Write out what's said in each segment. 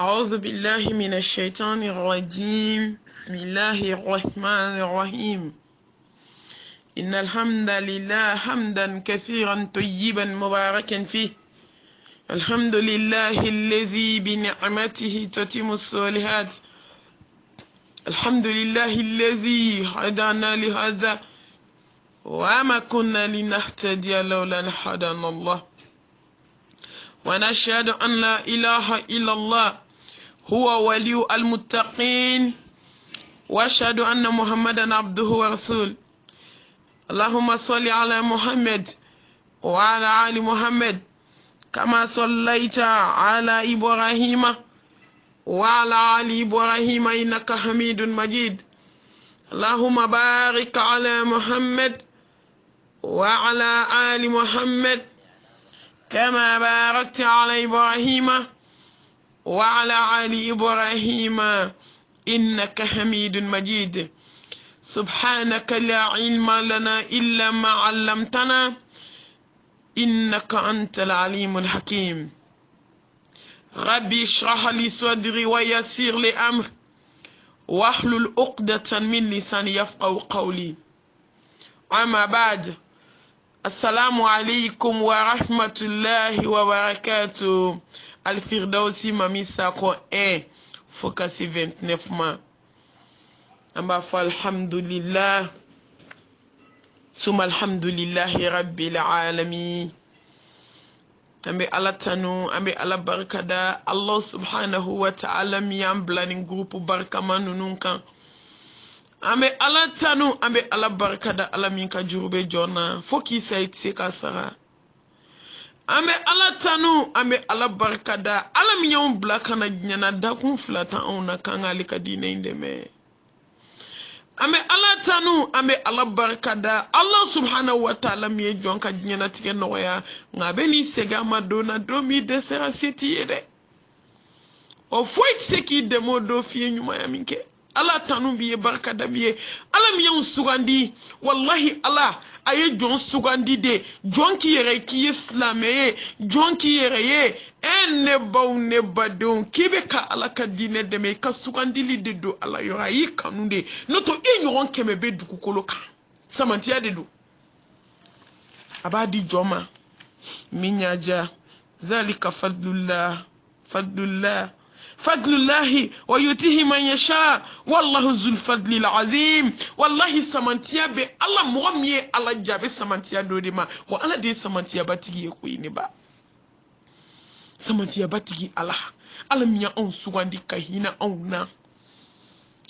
أعوذ بالله من الشيطان الرجيم بسم الله الرحمن الرحيم إن الحمد لله حمدا كثيرا طيبا مباركا فيه الحمد لله الذي بنعمته تتم الصالحات الحمد لله الذي هدانا لهذا وما كنا لنهتدي لولا أن هدانا الله ونشهد أن لا إله إلا الله هو ولي المتقين واشهد أن محمدا عبده ورسوله اللهم صل على محمد وعلى آل محمد كما صليت على إبراهيم وعلى آل إبراهيم إنك حميد مجيد اللهم بارك على محمد وعلى آل محمد كما باركت على إبراهيم وعلى آل إبراهيم إنك حميد مجيد سبحانك لا علم لنا إلا ما علمتنا إنك أنت العليم الحكيم ربي اشرح لي صدري ويسر لي أمري واحلل عقدة من لساني يفقهوا قولي أما بعد السلام عليكم ورحمة الله وبركاته الفردوسي مامي ساكو فوكاسي 29 ما أما فالحمد لله ثم الحمد لله رب العالمين أمي على تنو أمي على بركة دا الله سبحانه وتعالى ميام بلانين جروب بركة ما نونكا أمي على تنو أمي على بركة دا على مينكا جروبي جونا فوكي سايت سيكا سرا أمي على تنو أمي على بركة دا على ميام بلاكنا جنانا دا كون فلاتا أونا كان عليك دينين دمي أمي على تنو أمي على بركة دا الله سبحانه وتعالى مي جونكا جنانا تيجي نويا ngabeni sega madona domi desera seti yede o foit seki demo do fie nyuma ya minke ala tanu biye barka da biye ala mi yon sugandi wallahi ala aye jon sugandi de jon ki yere ki islameye jon ki yere ye enne baw ne badon kibe ka ala ka dine de me ka sugandi li de do ala yo ayi kanunde noto enyoron keme be duku koloka samantia de do abadi joma minyaja zalika fadlullah wa yutihi man yasha wallahu zul fadli alazim wallahi samantiya be Allah mu'amye Allah jabe samantiya dode ma wa Allah de samantiya batigi ko yini ba samantiya batigi Allah miya on sugandi kahina on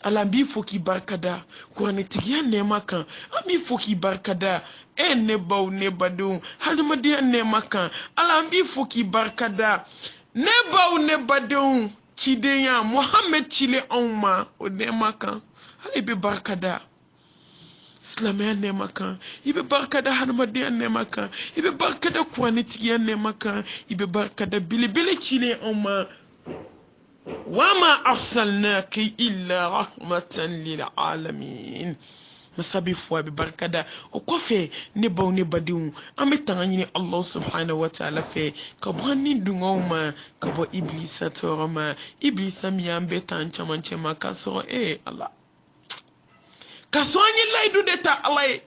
ala bi foki barkada kurane tigiya nema kan ami foki barkada ne baw ne badon halima de nema kan ala bi foki barkada ne baw ne badon cideya Muhammad cile onma o nema kan ale be barkada islamaya nema kan ibe barkada halima de nema kan ibe barkada kurane tigiya nema kan ibe barkada bilibili cile onma وما أرسلناك إلا رحمة للعالمين مسابي فوا ببركة وكوفي نباو نباديو أمي تغنيني الله سبحانه وتعالى في كبواني دونغوما كبو إبليس تورما إبليس ميام بيتان چمان چما كسو الله كسو أني الله يدو ديتا الله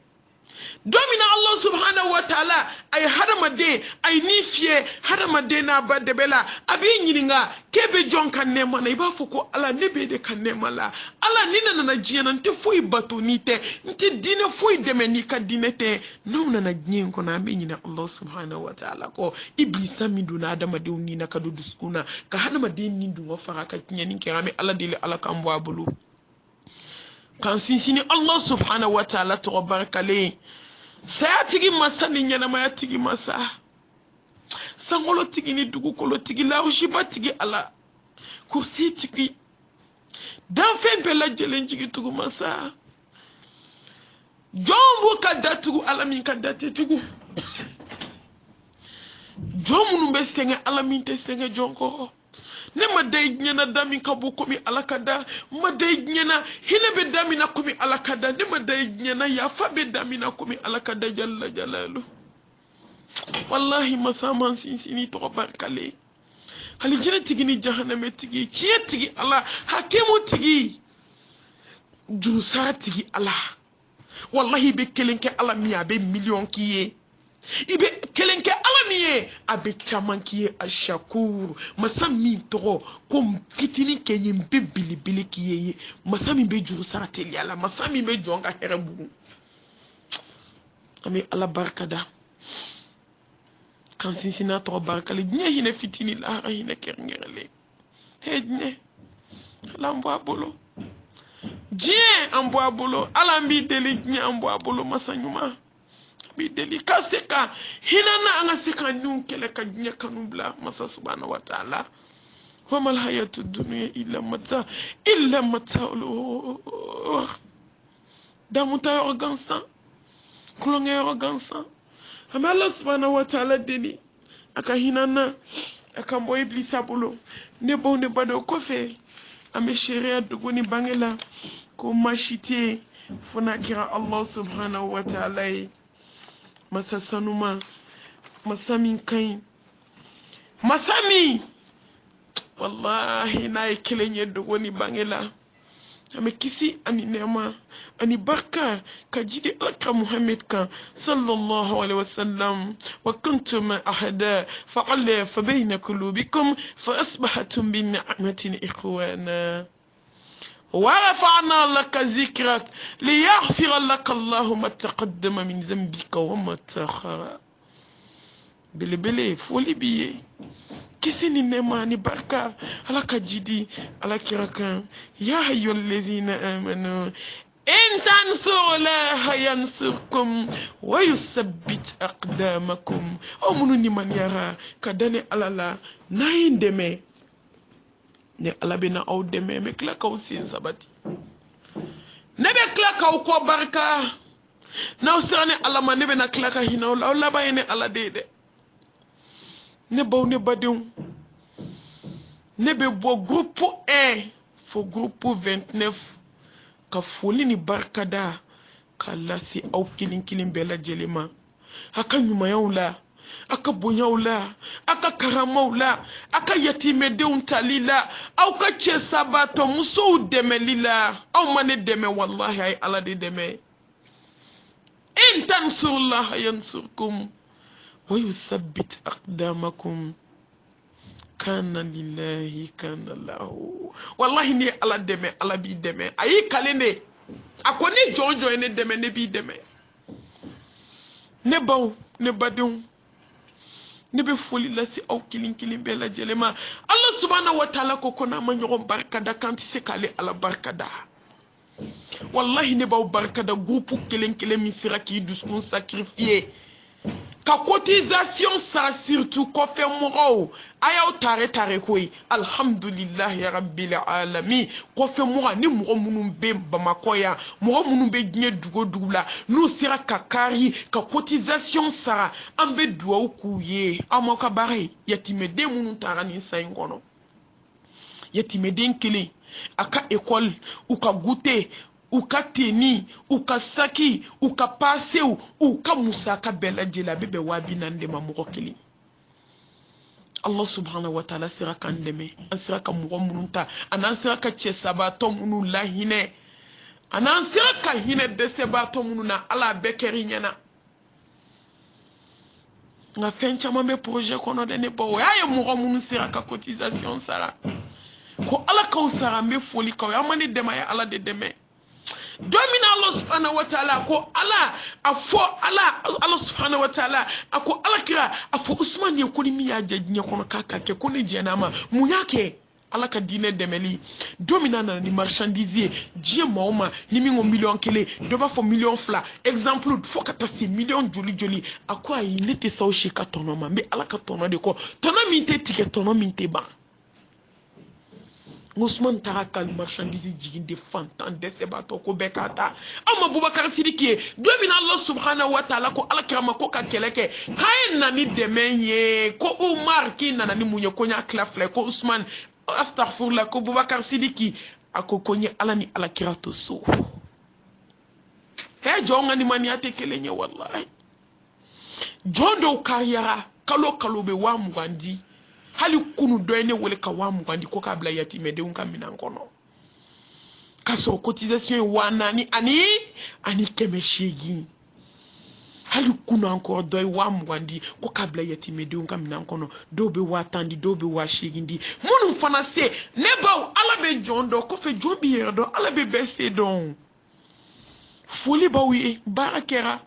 domina Allah subhanahu wa ta'ala ay hadamade ay nifie hadamade na badebela abi nyininga kebe jonka nema na iba fuko ala nebe de kanema la ala nina na jiena nte foi bato nite nte dine foi demeni ka dinete nauna na jien ko na be nyina Allah subhanahu wa ta'ala ko iblisa mindu na adamade unina ka duduskuna ka hadamade nindu ngo fara ka nyani kerame ala dele ala kambo abulu kan sinsini Allah subhanahu wa ta'ala to barakale saya tigi masa ni nyana maya tigi masa sangolo tigi ni dugu kolo tigi la ushiba tigi ala kursi tigi dan fempe la jelen tigi tugu masa jombo kada tugu ala min kada tugu jomu numbe senga ala min te senga jonko ne ma day nyana dami kabu komi alakada ma day nyana hinebe dami na komi alakada ne ma day nyana ya fabe dami na komi alakada jalla jalalu wallahi masaman sinsini to barkale alijana tigi ni jahannama tigi ciye tigi Allah hakimu tigi jurusa tigi Allah wallahi be kelenke Allah mi abe million kiye ibe kelenke Allah mi abe chaman kiye ashakur masami to ko fitini kenye be bilibili kiye masami be jurusa teli Allah masami be jonga herebu ami Allah barkada kan sinsina to barkale nye hine fitini la hine kerngere hedne lambo bolo Dien amboa bolo alambi deli nye amboa bolo masanyuma bi deli kaseka hinana anga seka nyun kele ka nya kanubla masa subhanahu wa ta'ala wa mal hayatu dunya illa mata damuta organsa kulonge organsa ama Allah subhanahu wa ta'ala deli aka hinana aka mbo iblisa bolo ne bo ne bado kofe ame sheria duguni bangela ko mashite funa kira Allah subhanahu wa ta'ala masa sanuma masamin kai masami wallahi na ikilenye duguni bangela ame kisi ani nema ani barka kajidi alaka Muhammad kan sallallahu alaihi wasallam wa kuntum ahada fa'alafa bayna qulubikum fa asbahatum bi ni'matin ikhwana wa rafa'na laka zikrak liyaghfira laka Allahu ma taqaddama min dhanbika wa ma ta'akhkhara bilibili foli biye kisi ni nema ni barka alaka jidi alakiraka ya hayyul ladzina amanu in tansuru la yansurkum wa yuthabbit aqdamakum o munu ni man yara kadane alala naindeme ne alabina au deme me klaka usin sabati nebe klaka ko barka na usane alama nebe na klaka hinaula o labayene ala dede ne baw ne badin ne be bo groupe 1 fo groupe 29 ka foli ni barkada ka lasi au kilin bela jelema aka nyuma yaula aka bonyaula aka karamaula aka yatime de talila au ka che sabato muso demelila au mane deme wallahi ay ala de deme in tansurullah yansurkum wa yuthabbit aqdamakum kana lillahi kana lahu wallahi ni ala deme ala bi deme ayi kalene akoni jojo ene deme ne bi deme ne baw ne badun ne be foli la si aw kilin bela jelema Allah subhanahu wa ta'ala ko kona ma nyogon barkada kanti se kale ala barkada wallahi ne baw barkada groupe kilin mi sira ki duskun sacrifier ka cotisation ça surtout ko fe moro ayaw tare koy alhamdulillah ya rabbil alamin ko fe moro ni moro munun be bamako ya moro munun be gnye dugo dugula no sira kakari ka cotisation ça ambe duwa ku ye amaka bare yatimede munun tarani sayingono yatimede nkele aka école ou ka goûter uka teni uka saki uka paseu uka musaka bela jela bebe wabi nande mamuko kili Allah subhanahu wa ta'ala sira kandeme ansira ka mugo mununta anansira ka chesaba to munu lahine anansira ka hine deseba to mununa ala bekeri nyana nga fencha mambe projet kono de ne bo ya mugo munu sira ka cotisation sara ko ala ka usara me foli ka ya mani dema ya ala de deme domina Allah subhanahu wa ta'ala ko ala afo Allah subhanahu wa ta'ala ako ala kira afo Usman ye ko ni mi ya jajinya kono kaka ke ko ni jenama mu yake ala ka dine demeli domina na ni marchandise die maoma ni mi ngo million kele do ba fo million fla exemple fo kata si million joli akwa yi nete sawo shi ka tono ma me ala ka tono de ko tono mi te ticket tono mi te ba Ousmane Tarakal marchandise jigin de fantan de sebato ko bekata amma Boubacar Sidiki domina Allah subhanahu wa ta'ala ko alakirama ko ka keleke kay nani demenye ko Umar ki nani munye ko nya klafle ko Ousmane astaghfirullah ko Boubacar Sidiki ako konye alani alakirato so he jonga ni maniate kelenye wallahi jondo kayara kalo be wa mugandi hali kunu dɔ ne wele ka 20 ko ka bila yatimedenw ka minan kɔnɔ ka sɔrɔ cotisation ye 4 ani 800 hali kunu encore dɔ ye 20 ko ka bila yatimedenw ka minan kɔnɔ dɔw bɛ 10 di dɔw bɛ 800 di minnu fana se ne baw ala bɛ jɔn dɔn kɔfɛ jɔn b'i yɛrɛ dɔn ala bɛ bɛɛ se dɔn foli baw ye baara kɛra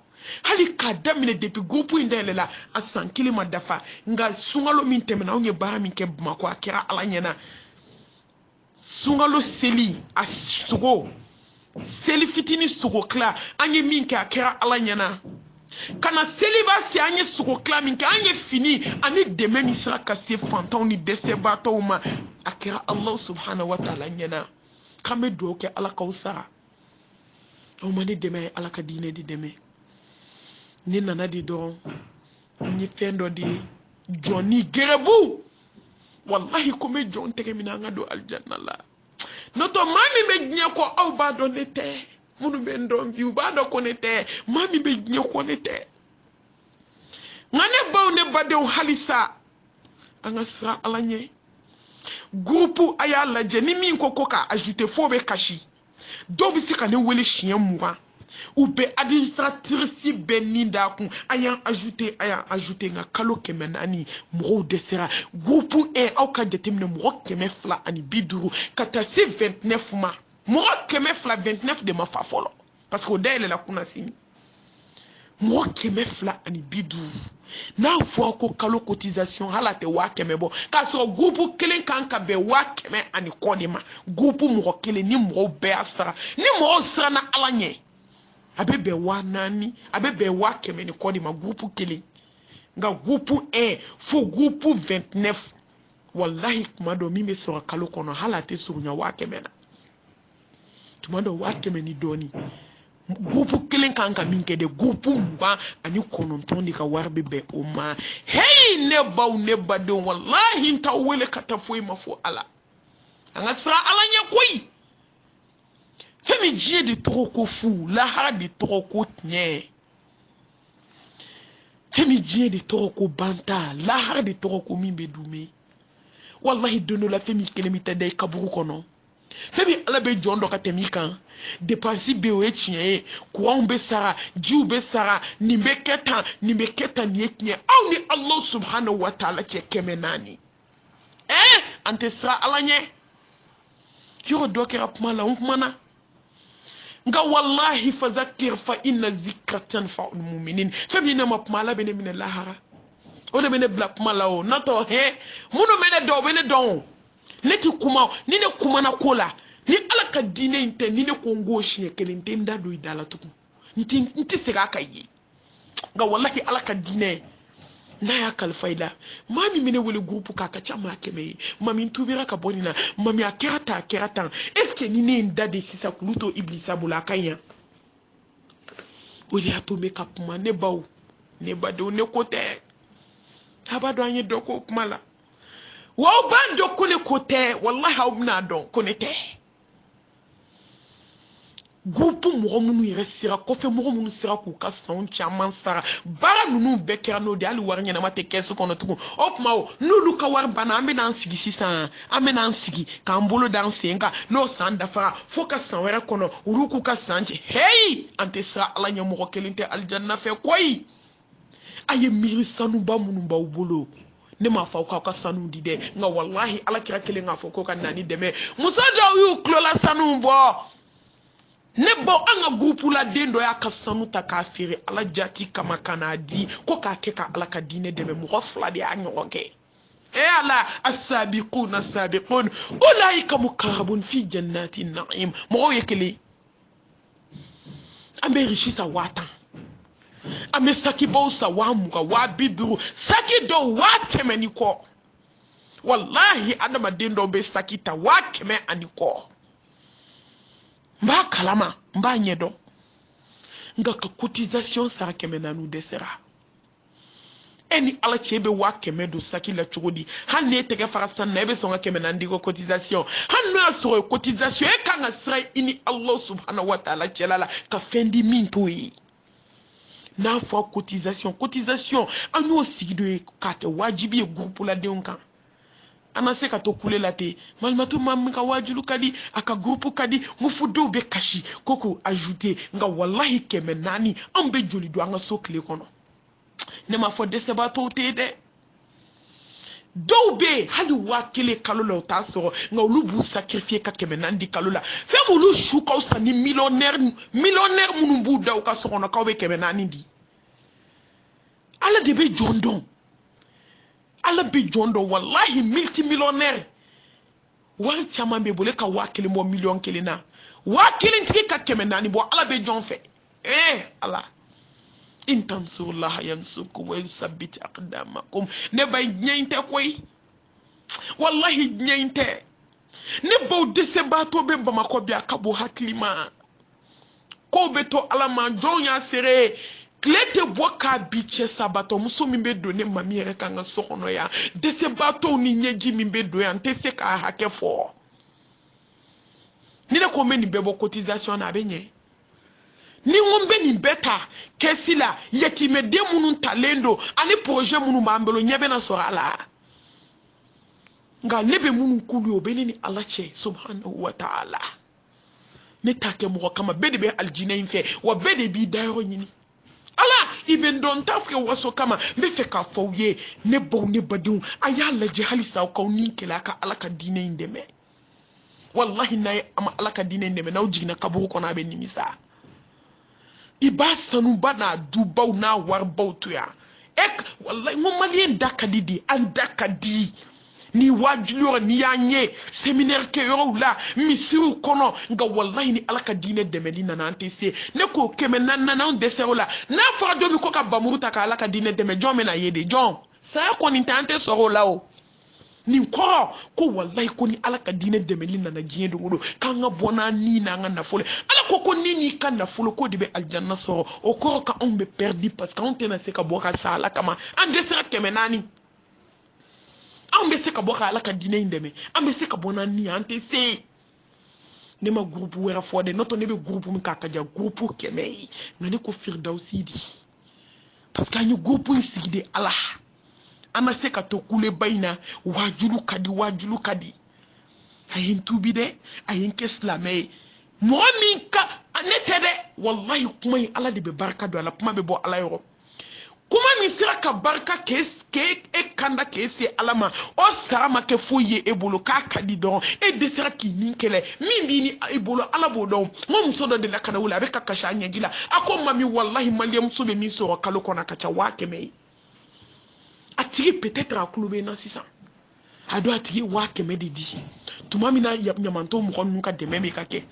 hali k'a daminɛ depuis groupe in dayɛlɛla a san 1 ma dafa nka sunkalo min tɛmɛna anw ye baara min kɛ Bamakɔ a kɛra ala ɲɛna sunkalo seli a sogo seli fitini sogo tila an ye min kɛ a kɛra ala ɲɛna kana seli b'a se an ye sogo tila min kɛ an ye fini ani dɛmɛ min sera ka se fantanw ni dɛsɛbaatɔw ma a kɛra Allah subhanahu wa ta'ala ɲɛna k'an bɛ dugawu kɛ ala k'aw sara aw ma ne dɛmɛ ala ka diinɛ de dɛmɛ ne nana di dɔrɔn n ye fɛn dɔ de ye jɔn ni gɛrɛbu wallahi ko n bɛ jɔn tɛgɛ minɛ an ka don alijanna la n'o tɛ maa min bɛ diɲɛ kɔ aw b'a dɔn ne tɛ minnu bɛ n dɔn bi u b'a dɔn ko ne tɛ maa min bɛ diɲɛ kɔ ne tɛ nka ne baw ne badenw halisa an ka siran ala ɲɛ groupe a y'a lajɛ ni min ko ka ajouter fo bɛ kasi dɔw bɛ se ka ne wele siɲɛ 20 u bɛ administratrice bɛ nin d'a kun a y'an ajouter nka kalo 400 mɔgɔw dɛsɛra groupe 1 aw ka jateminɛ mɔgɔ 250 ka taa se 29 ma mɔgɔ 229 de ma fa fɔlɔ parce que o dayɛlɛla kunna sini mɔgɔ 250 n'a fɔra ko kalo cotisation hala tɛ 100 bɔ k'a sɔrɔ groupe kelen kan ka bɛn 100 kɔ de ma groupe mɔgɔ kelen ni mɔgɔw bɛɛ y'a sara ni mɔgɔw siranna ala ɲɛ a bɛ bɛn 400 a bɛ bɛn 100 kɔ de ma groupe kelen nka groupe 1 fo groupe 29 wallahi kuma dɔ min bɛ sɔrɔ kalo kɔnɔ hala tɛ surunya 100 na tuma dɔ 100 ni dɔɔni groupe kelen kan ka min kɛ de groupe 29 de ka wari bɛ bɛn o ma hey ne baw ne badenw wallahi n t'aw wele ka taa foyi ma fɔ ala an ka siran ala ɲɛ koyi fɛn min diɲɛ de tɔgɔ ko fu lahara de tɔgɔ ko tiɲɛ fɛn min diɲɛ de tɔgɔ ko banta lahara de tɔgɔ ko min bɛ dume wallahi don dɔ la fɛn min kelen min tɛ da i kaburu kɔnɔ fɛn min ala bɛ jɔn dɔ ka tɛmɛ i kan dépense bɛ o ye tiɲɛ ye courant bɛ sara jiw bɛ sara nin bɛ kɛ tan nin bɛ kɛ tan nin ye tiɲɛ aw ni Allah subhanahu wa ta'ala cɛ 400 an tɛ siran ala ɲɛ yɔrɔ dɔ kɛra kuma la n kumana nka wallahi fazakir fa inna zikra tanfa'ul mu'minin fɛn min ne ma kuma ala bɛ ne minɛ lahara o de bɛ ne bila kuma la o n'o tɛ minnu bɛ ne dɔn o bɛ ne dɔn o ne ti kuma ni ne kumana ko la ni ala ka diinɛ in tɛ ni ne ko n k'o siɲɛ kelen n tɛ n da don i da la tugun n tɛ segin a kan ye nka wallahi ala ka diinɛ n'a y'a kalifa i la maa min bɛ ne wele groupe k'a ka ca maa 100 ye mami n tubira ka bɔ nin na mami a kɛra tan est ce que ni ne ye n da de sisan k'olu to ibilisa bolo a ka ɲi o de y'a to n bɛ ka kuma ne baw ne badenw ne ko tɛ a b'a dɔn an ye dɔ k'o kuma la wa aw b'a dɔn ko ne ko tɛ wallahi aw bɛna dɔn ko ne tɛ groupe mɔgɔ minnu yɛrɛ sera kɔfɛ mɔgɔ minnu sera k'u ka sanw caman sara baara ninnu bɛɛ kɛra n'o de hali wari ɲɛnama tɛ kɛsu kɔnɔ tugun o tuma o n'olu ka wari banna an bɛna an sigi sisan an bɛna an sigi k'an bolo da an sen kan n'o san dafara fo ka san wɛrɛ kɔnɔ olu k'u ka san cɛ heyi an tɛ siran ala ɲɛ mɔgɔ kelen tɛ alijanna fɛ koyi a ye miiri sanuba minnu b'aw bolo ne m'a fɔ k'aw ka sanu di dɛ nka wallahi ala kira kelen k'a fɔ k'o ka nani dɛmɛ muso dɔw y'u tulola sanu bɔ ne baw an ka groupe la den dɔ y'a ka sanu ta k'a feere ala jati kama ka n'a di ko k'a kɛ ka ala ka diinɛ dɛmɛ mɔgɔ 2 de y'a ɲɔgɔn kɛ ala as-sabiquna as-sabiqun ulaika muqarrabun fi jannati na'im mɔgɔw ye kelen an bɛ riche sa 1000 an bɛ sakibaw sa 20 50 saki dɔw 100 ni kɔ wallahi adamaden dɔw bɛ saki ta 100 ani kɔ n b'a kalama n b'a ɲɛdɔn nka ka cotisation sara 400 dɛsɛra e ni ala cɛ bɛ 100 don saki la cogo di hali n'e tɛgɛ fara sanu na e bɛ sɔn ka 400 di ko cotisation hali n'o y'a sɔrɔ cotisation e kan ka siran i ni Allah subhanahu wa ta'ala cɛla la ka fɛn di min t'o ye n'a fɔ cotisation an y'o sigi dɔ ye k'a kɛ wajibi ye groupe la denw kan ana se ka to kule la te malmatu mam ka wajulu kadi aka groupe kadi mu fudo be kashi koko ajouter nga wallahi keme nani ambe joli do anga so kle kono ne ma fo dese ba to te de doube hali wakile kalola ta so nga olubu sacrifier ka keme nandi kalola fe mulu shuka usani millionnaire munumbu da ka so kono ka be keme nani di ala de be jondon ala be jondo wallahi multimillionnaire wan chama be bole ka wakile mo million kelina wakile ntiki ka keme nani bo ala be jon fe ala in tansurullaha yansurkum wa yusabbit aqdamakum ne bay ñeynte koy wallahi ñeynte ne baw dese bato be Bamako bi akabo haklima ko be to ala ma jonya sere klete boka biche sabato muso mimbe donné mami ere kanga sokono ya dese bato ni nyeji mimbe do ya ntese ka hake fo ni ne ko meni bebo cotisation na benye ni ngombe ni beta kesila yetime de munun talendo ani projet munu mambelo nyebe na sorala nga nebe munun kulu obeni ni Allah che subhanahu wa ta'ala ne take mo kama bede be aljinain fe wa bede bi dairo nyini ala iben don tafke waso kama me fe ka fawye ne bo ne badun ayalla jihali saw kaw ni kila ka alaka dinain deme wallahi na ama alaka dinain deme na ujigna kaburu kona be nimisa iba sanu bana dubaw na warbaw tuya ek wallahi mo malien dakadi di an dakadi ni wajulura ni yanye séminaire ke yorula misiru kono nga wallahi ni alaka dine demelina na antese ne ko keme na deserola na fardo mi ko ka bamuruta ka alaka dine deme jome na yede jon sa ko ni tante sorola o ni ko wallahi ko ni alaka dine demelina na jiye dungudo kanga bona ni na nga nafole ala ko ni kan nafolo ko dibe aljanna soro o ko ka on be perdu parce qu'on tena se ka boka sala kama andesera keme nani ambe se ka boka alaka dine indeme ambe se ka bona ni ante se ne ma groupe wera fode noto ne be groupe mu kakaja groupe keme ngani ko firdausi di parce que anyu groupe sigide Allah ana se ka to kule baina wajulu kadi ayin tubi de ayin keslame momin ka anetede wallahi kuma Allah de be barka do ala kuma be bo ala yoro kuma mi sira ka barka ke kanda ke se alama o sarama ke foye ebolo ka kadi don e desira ki ninkele min bi ni ebolo ala bo don mo muso do de la kana wala be ka kasha nyagila ako mami wallahi maliyam so be mi so kalo kona kacha wake me atigi peut-être akulube na 600 ado atigi wake me de disi tumami na nyamanto mo kon nuka de meme kake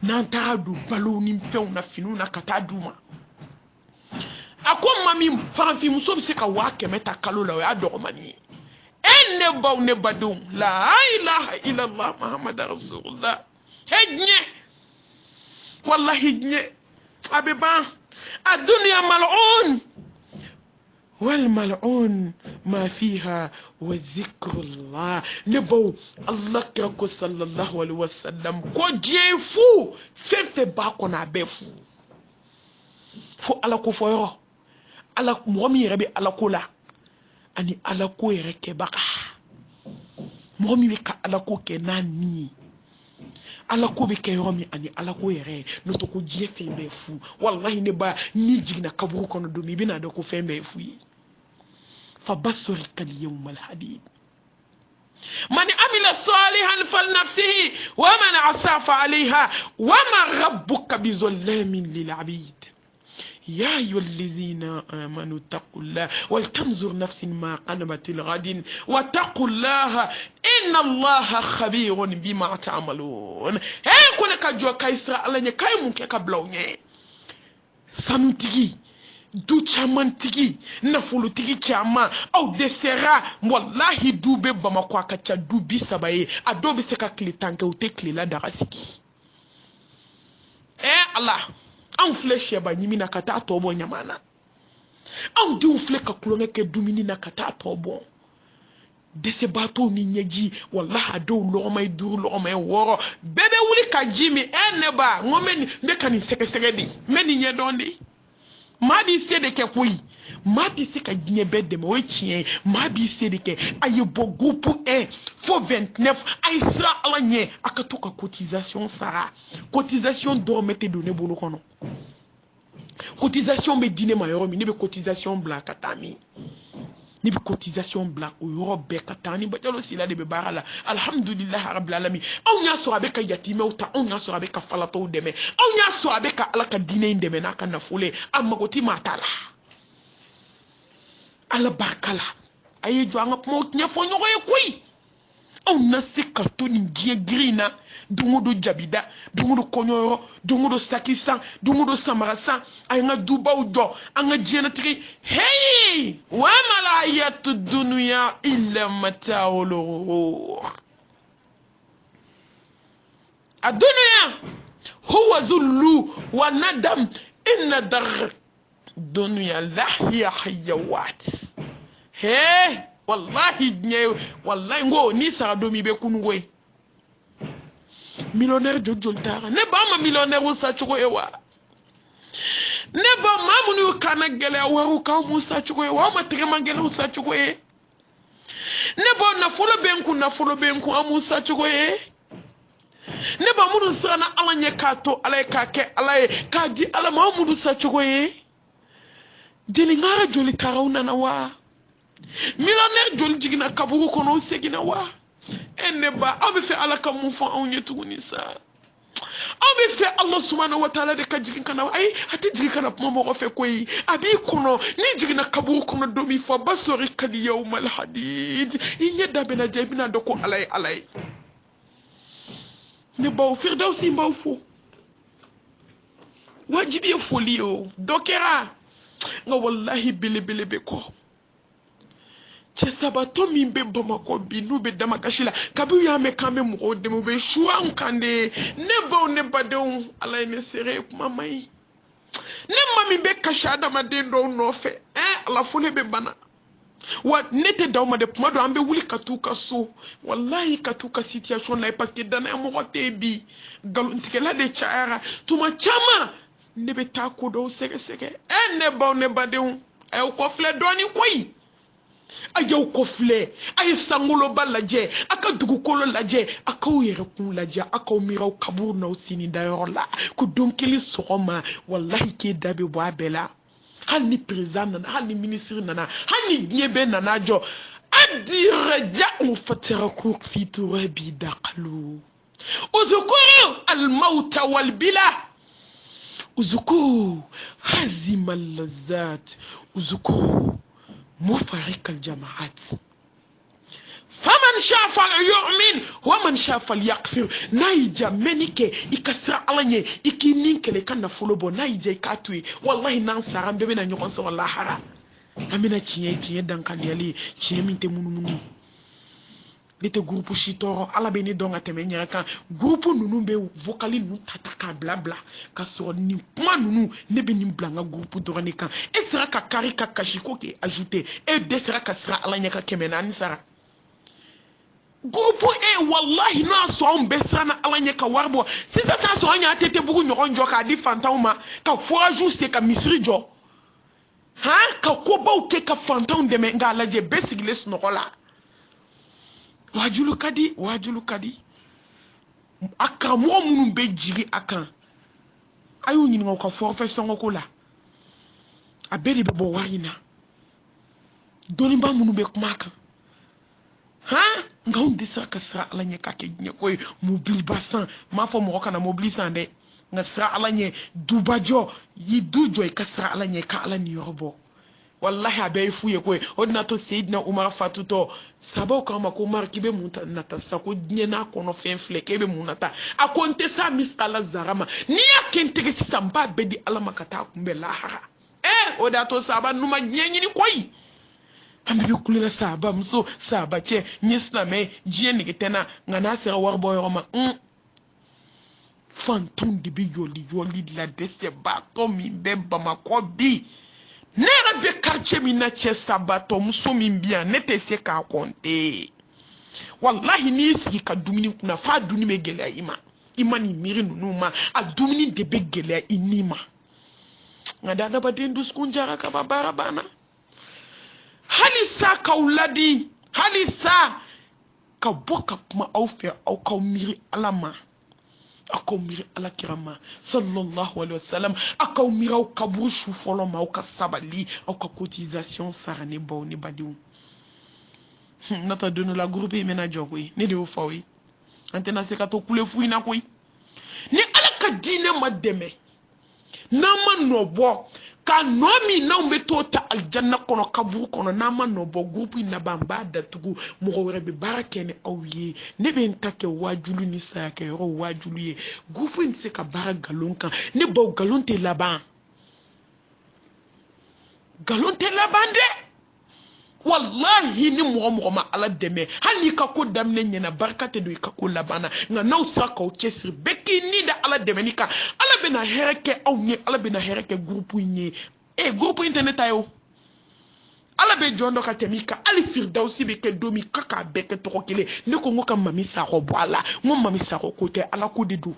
na ntara du balo ni mfew na finu na kata duma ako mami fanfi muso se ka wake meta kalola ya dogmani enne baw ne badum la ilaha illa allah muhammad rasulullah hednye wallahi hednye abiba الدنيا ملعون والملعون ما فيها وذكر الله نبو الله كركو صلى الله عليه وسلم كو جيفو فين باكو نابفو فو على كفويرو على مومي ربي على كولا اني على كو يركي باكا مومي بك على كو كناني ala ko be kayomi ani ala ko yere no to ko je fembe fu wallahi ne ba ni jigna kaburu kono do mi bina da ko fembe fu fa basrika al yawm al hadid man amila salihan fal nafsihi wa man asafa alaiha wa ma rabbuka bizallamin lil abid يا أيها الذين آمنوا اتقوا الله ولتنظر نفس ما قدمت لغد واتقوا الله إن الله خبير بما تعملون هي كونك جو كايسرا الله ني كاي مونكي كبلوني سانوتيغي du chaman tigi na fulu tigi chama au desera wallahi dube Bamako akacha dubi sabaye adobe seka klitanke ute klila darasiki Allah an fleshe ba nyimi na kata tobo nyamana an di ufle ka kulonge ke dumini na kata tobo dese bato ni nyeji wallahi do lomay duru lomay woro bebe wuli ka jimi eneba ngomeni mbeka ni seke di meni nyedondi madi sede ke kuyi maa bi se ka diɲɛ bɛɛ dɛmɛ o ye tiɲɛ ye maa b'i se de kɛ a ye bɔ groupe 1 fo 29 a ye siran ala ɲɛ a ka to ka cotisation sara cotisation dɔrɔmɛ tɛ don ne bolo kɔnɔ cotisation bɛ di ne ma yɔrɔ min ne bɛ cotisation bila ka taa min ne bɛ cotisation bila o yɔrɔ bɛɛ ka taa ni Badialo Sila de bɛ baara la alhamdulilahi rabbil alamin anw y'a sɔrɔ a bɛ ka yatimɛw ta anw y'a sɔrɔ a bɛ ka falatɔw dɛmɛ anw y'a sɔrɔ a bɛ ka ala ka diinɛ in dɛmɛ n'a ka nafolo ye a mago tɛ maa ta la ala barika la a ye jɔ an ka kumaw ɲɛfɔ ɲɔgɔn ye koyi anw na se ka to nin diɲɛ girin na don o don jabida don o don kɔɲɔyɔrɔ don o don saki san don o don samara san a ye n ka dubaw jɔ an ka diɲɛlatigɛ hey wa ma hayatu dunuya illa mata'ul ghurur الدنيا هو ذل وندم إن در الدنيا لهي حيوات هي والله نيو والله ngo ni sa do mi be kunu goy millionnaire jojol tara ne ba ma millionnaire usa chugo ewa ne ba ma munu kana gele waru ka musa chugo ewa ma tere mangele usa chugo e ne ba na folo benku amusa chugo e ne ba munu sana ala nye ka to ala ka ke ala ka di ala ma munu sa chugo e deli ngara joli tarauna na wa millionnaire joli jigina kaburu kono segina wa enne ba aw be fe ala ka mun fɔ anw ye tuguni sa aw be fe Allah subhanahu wa ta'ala de ka jigin kana ay ati jigin kana kuma mɔgɔ fɛ koyi a b'i kɔnɔ ni jigina kaburu kɔnɔ don min fɔ basori kadi yawmal hadid i ɲɛ da bɛna ja i bɛna dɔn ko ala ye ne baw Firdawsi baw fo wajibi ye foli ye o dɔ kɛra nka wallahi belebele bɛ kɔ cɛ sabatɔ min bɛ Bamakɔ bi n'u bɛ damakasi la kabi u y'a mɛn k'an bɛ mɔgɔw dɛmɛ u bɛ su an kan de ne baw ne badenw ala ye ne sere kuma ma ɲi ne ma min bɛ kasi adamaden dɔw nɔfɛ ala fo ne bɛ bana wa ne tɛ d'aw ma de kuma dɔ an bɛ wuli ka t'u ka so wallahi ka t'u ka situation la parce que danaya mɔgɔ tɛ yen bi ngalontigɛla de cayara tuma caman ne bɛ taa ko dɔw sɛgɛsɛgɛ ne baw ne badenw a y'aw kɔfilɛ dɔɔnin koyi a y'aw kɔfilɛ a ye sankoloba lajɛ a ka dugukolo lajɛ a k'aw yɛrɛkun lajɛ a k'aw miiri aw kaburu n'aw sini dayɔrɔ la ko don kelen sɔgɔma wallahi k'e da bɛ bɔ a bɛɛ la hali ni président nana hali ni ministre nana hali ni diɲɛ bɛɛ nana jɔ adi raja'u fataraku fi turabi daqalu uzkuru al-mauta wal-bila uzkuru hazim al-lazzat uzkuru مفارق الجماعات فمن شاء فليؤمن ومن شاء فليكفر نايجا منيكي يكسر علاني يكي نينكلي كان فولوبو نايجا يكاتوي والله نانسارا بيبنا نيوكون سو الله حرا امينا تشيه دانكان يالي تشيه مينتي مونو nite groupe shitoro ala be ni donga teme nyaka kan groupe nunu be vocali nu tataka blabla ka so ni kuma nunu ne be ni blanga groupe dorani kan e sera ka karika kashiko ke ajouter e de sera ka sera ala nyaka kemena ni sara groupe e wallahi no so on be sera na ala nyaka warbo si ça ta so anya tete bugu nyoron jo ka di fantauma ka fora juste ka misri jo ha ka ko baw ke ka fantaum de me ngala je besigile snokola wajulu kadi aka mo munun be jiri akan ayu nyini ngo ka forfait songo ko la abedi be bo warina doni ba munun be kuma kan ha nga on disa ka sra ala nye ka ke nye koy mobile basan ma fo mo kana mobile sande nga sra ala nye dubajo yi dujo ka sra ala nye ka ala ni yorbo wallahi abe fuye koy ordinateur Seydina Umar Fatuto sabo kama ko Umar kibe munta nata sako nyena kono fenfle kebe munata akonte sa misala zarama ni akentege samba bedi alama kata kumbe lahara ordinateur saba numa nyenyi ni koy ambe kulela saba mso saba che nyisna me jeni ketena ngana sera warbo yoma fantum de bi yoli la dese ba to mi be Bamako bi nera be quartier mi na che sabato muso min bien ne te se ka konte wallahi ni sigi ka dumuni kuna fa duni me gele ima ni miri nunu ma a dumuni de be gele inima ngada da badin duskun jara ka babara bana halisa kauladi halisa ka boka kuma au fe au ka miri alama akaw miri alakirama sallallahu alaihi wasallam akaw miri au kaburu su fɔlɔ ma au ka sabali au ka cotisation sara ne baw ne badenw nata dono la groupe mena jɔ koyi ne de y'o fɔ ye an tɛna se ka to kule fu in na koyi ni ala ka diinɛ ma dɛmɛ n'an ma nɔ bɔ ka nɔ min n'anw bɛ t'o ta alijanna kɔnɔ kaburu kɔnɔ n'an ma nɔ bɔ groupe in laban n b'a datugu mɔgɔ wɛrɛ bɛ baara kɛ ni aw ye ne bɛ n ta kɛ waajulu ni saya kɛ yɔrɔ waajulu ye groupe in tɛ se ka baara nkalon kan ne baw nkalon tɛ laban nkalon tɛ laban dɛ wallahi ni mɔgɔ ma ala dɛmɛ hali n'i ka ko daminɛ ɲɛna barika tɛ don i ka ko laban na nka n'aw sera k'aw cɛsiri bɛɛ k'i ni da ala dɛmɛni kan ala bɛna hɛrɛ kɛ aw ye ala bɛna hɛrɛ kɛ groupe in ye groupe in tɛ ne ta ye o ala bɛ jɔn dɔ ka tɛmɛ i kan hali firidawusi bɛ kɛ don min k'a bɛɛ kɛ tɔgɔ kelen ne ko n ko ka mami sakɔ bɔ a la n ko mami sakɔ ko tɛ ala ko de don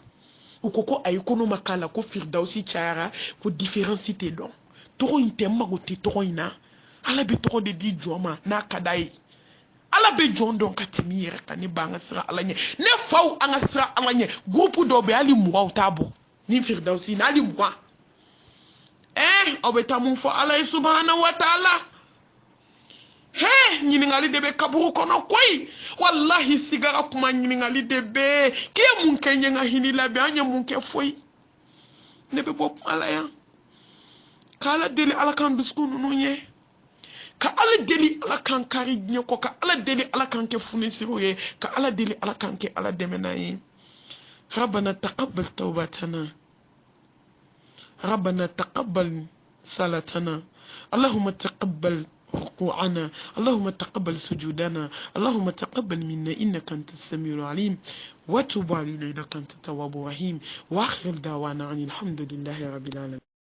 u ko ayi ko n'o ma k'a la ko firidawusi cayara ko différence tɛ dɔn tɔgɔ in tɛ n mago tɛ tɔgɔ in na ala bɛ tɔgɔ de di jɔn ma n'a ka d'a ye ala bɛ jɔn dɔn ka tɛmɛ i yɛrɛ kan ne b'an ka sira ala ɲɛ ne faw an ka sira ala ɲɛ groupe dɔw bɛ hali mugan t'a bɔ ni firidawusi na hali mugan aw bɛ taa mun fɔ ala ye subahana wa taala ɲininkali de bɛ kaburu kɔnɔ koyi walahi sigara kuma ɲininkali de bɛ k'e ye mun kɛ n ye n ka hinɛ labɛn an ye mun kɛ foyi ne bɛ bɔ kuma la yan k'ala deli ala kan dusukun ninnu ye ka ala deli ala kan kari diɲɛ kɔ ka ala deli ala kan kɛ funisiriw ye ka ala deli ala kan kɛ ala dɛmɛna ye rabbana taqabbal tawbatana rabbana taqabbal salatana allahumma taqabbal ركوعنا اللهم تقبل سجودنا اللهم تقبل منا إنك أنت السميع العليم وتب علينا إنك أنت التواب الرحيم وآخر دعوانا عن الحمد لله رب العالمين.